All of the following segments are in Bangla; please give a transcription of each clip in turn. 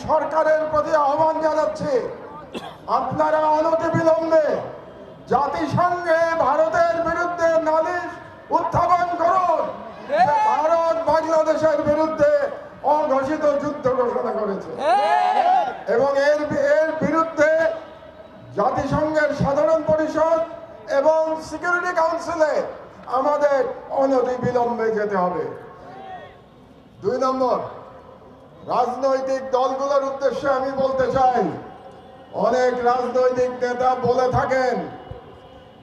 সরকারের প্রতি আহ্বান জানাচ্ছি, আপনারা অনতিবিলম্বে জাতিসংঘে ভারতের বিরুদ্ধে নালিশ উত্থাপন করুন। ভারত বাংলাদেশের বিরুদ্ধে অঘোষিত যুদ্ধ ঘোষণা করেছে এবং এর বিরুদ্ধে জাতিসংঘের সাধারণ পরিষদ এবং সিকিউরিটি কাউন্সিলে আমাদের অনতিবিলম্বে যেতে হবে। 2 নম্বর, রাজনৈতিক দলগুলোর উদ্দেশ্যে আমি বলতে চাই, অনেক রাজনৈতিক নেতা বলে থাকেন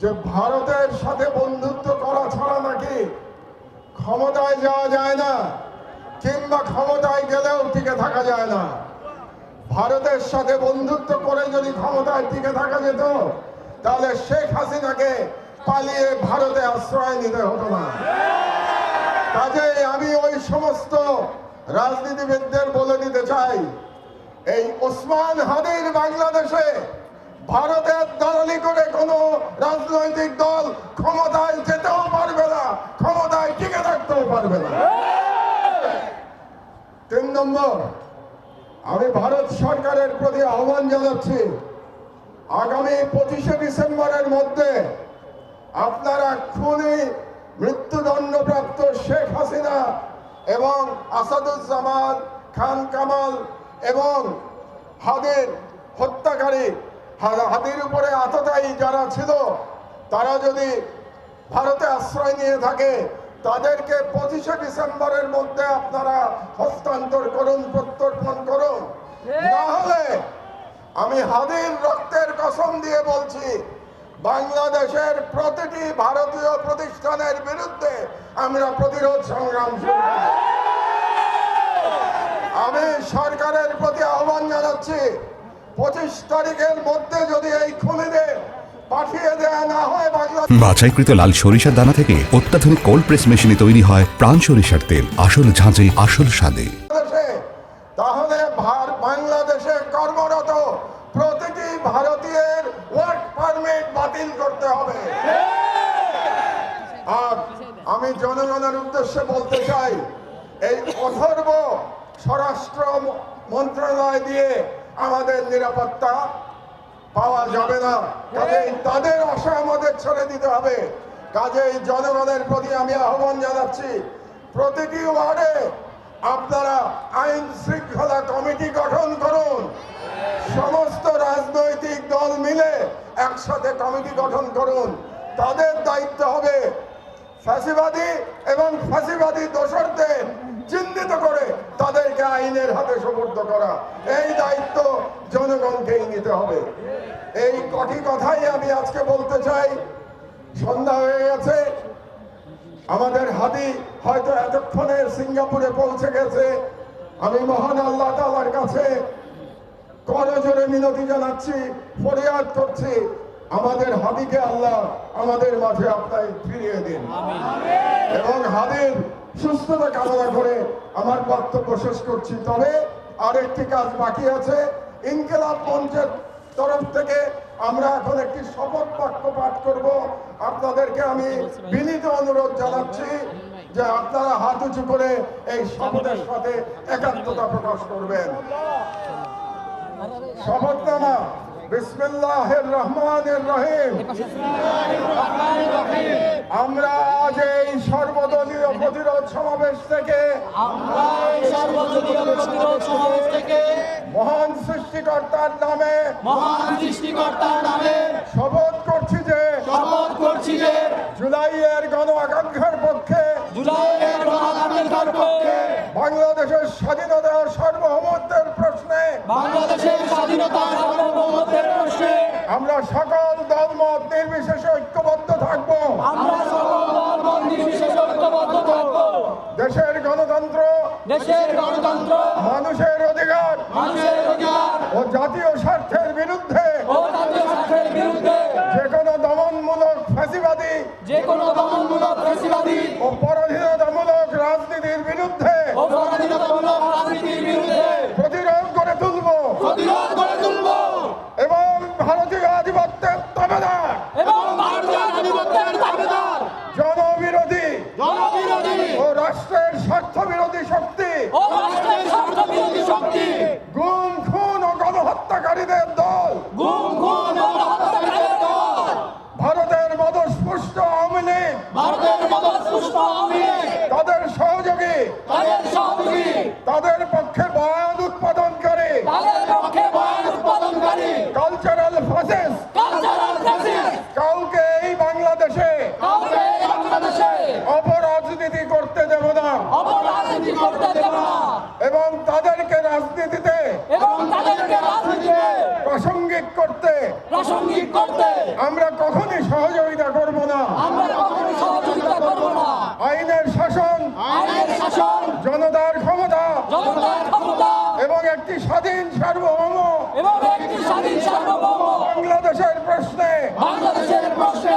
যে ভারতের সাথে বন্ধুত্ব করা ছাড়া নাকি ক্ষমতায় যাওয়া যায় না, কিংবা ক্ষমতায় গেলেও টিকে থাকা যায় না। ভারতের সাথে বন্ধুত্ব করে যদি ক্ষমতায় টিকে থাকা যেত, তাহলে শেখ হাসিনাকে পালিয়ে ভারতে আশ্রয় নিতে হতো না। কাজেই আমি ওই সমস্ত রাজনীতিবিদদের বলে দিতে চাই, এই ওসমান হাদির বাংলাদেশে ভারতের দালালি করে কোনো রাজনৈতিক দল ক্ষমতায় যেতেও পারবে না, ক্ষমতায় টিকে থাকতেও পারবে না। 3 নম্বর, আমি ভারত সরকারের প্রতি আহ্বান জানাচ্ছি, আগামী 25শে ডিসেম্বরের মধ্যে আপনারা খুনি মৃত্যুদণ্ডপ্রাপ্ত শেখ হাসিনা এবং আসাদুজ্জামান খান কামাল এবং হাদির হত্যাকারী, হাদির উপরে আততায়ী যারা ছিল, তারা যদি ভারতে আশ্রয় নিয়ে থাকে, তাদেরকে 25শে ডিসেম্বরের মধ্যে আপনারা হস্তান্তর করুন, প্রত্যর্পণ করুন। না হলে আমি হাদির রক্তের কসম দিয়ে বলছি, বাংলাদেশের প্রতিটি ভারতীয় প্রতিষ্ঠানের বিরুদ্ধে আমরা প্রতিরোধ সংগ্রাম শুরু করব। আমি সরকারের প্রতি আহ্বান জানাচ্ছি, 25 তারিখের মধ্যে যদি এই খুনিদের পাঠিয়ে দেয়া না হয়, বাছাইকৃত লাল সরিষার দানা থেকে অত্যাধুনিক কোল্ড প্রেস মেশিনে তৈরি হয় প্রাণ সরিষার তেল, আসল ঝাঁঝে আসল স্বাদে। তাহলে বাংলাদেশে কর্মরত প্রতিটি ভারতীয়ের ওয়ার্ক পারমিট বাতিল করতে হবে। আর আমি জনগণের উদ্দেশ্যে বলতে চাই, এই অথর্ব স্বরাষ্ট্র মন্ত্রণালয় দিয়ে আমাদের নিরাপত্তা পাওয়া যাবে না। কাজেই তাদের আশা আমাদের ছেড়ে দিতে হবে। কাজেই জনগণের প্রতি আমি আহ্বান জানাচ্ছি, প্রতিটি ওয়ার্ডে আপনারা আইন শৃঙ্খলা কমিটি গঠন করুন। সমস্ত রাজনৈতিক দল মিলে একসাথে কমিটি গঠন করুন। তাদের দায়িত্ব হবে ফ্যাসিবাদী এবং ফ্যাসিবাদী দোসরদের চিহ্নিত করে তাদেরকে আইনের হাতে সোপর্দ করা। এই দায়িত্ব জনগণকেই নিতে হবে। এই কটি কথাই আমি আজকে বলতে চাই। সন্ধ্যা হয়ে গেছে, আমাদের হাদি হয়তো এতক্ষণে সিঙ্গাপুরে পৌঁছে গেছে। আমি মহান আল্লাহ তাআলার কাছে করজোড়ে মিনতি জানাচ্ছি, ফরিয়াদ করছি, আমাদের হাদিকে আল্লাহ আমাদের মাঝে আপনাই ফিরিয়ে দিন এবং হাদির সুস্থতা কামনা করে আমার বক্তব্য শেষ করছি। তবে আরেকটি কাজ বাকি আছে। ইনকিলাব মঞ্চের তরফ থেকে আমরা এখন একটি শপথ বাক্য পাঠ করব। আপনাদেরকে আমি বিনীত অনুরোধ জানাচ্ছি যে আপনারা হাত উঁচু করে এই শপথের সাথে একাত্মতা প্রকাশ করবেন। শপথনামা। বিসমিল্লাহির রহমানির রহিম। আমরা আজ এই সর্বদলীয় প্রতিরোধ সমাবেশ থেকে মহান সৃষ্টিকর্তার নামে শপথ করছি যে জুলাইয়ের গণ আকাঙ্ক্ষার পক্ষে বাংলাদেশের স্বাধীনতা ও সার্বভৌমত্বের প্রশ্নে আমরা সকল দলমত নির্বিশেষে ঐক্যবদ্ধ থাকব। দেশের গণতন্ত্র, মানুষের অধিকার ও জাতীয় স্বার্থের বিরুদ্ধে যে কোনো দমনমূলক ফ্যাসিবাদী ও পরাধীনতামূলক রাজনীতির বিরুদ্ধে প্রতিরোধ করে তুলব এবং ভারতীয় আধিপত্যের দাবিদার জনবিরোধী ও রাষ্ট্রের স্বার্থ বিরোধী শক্তি আমরা কখনই সহযোগিতা করব না। আমরা কখনোই সহযোগিতা করব না। আইনের শাসন, আইনের শাসন, জনতার ক্ষমতা জনতার ক্ষমতা এবং একটি স্বাধীন সার্বভৌম এবং একটি স্বাধীন সার্বভৌম বাংলাদেশের প্রশ্নে বাংলাদেশের প্রশ্নে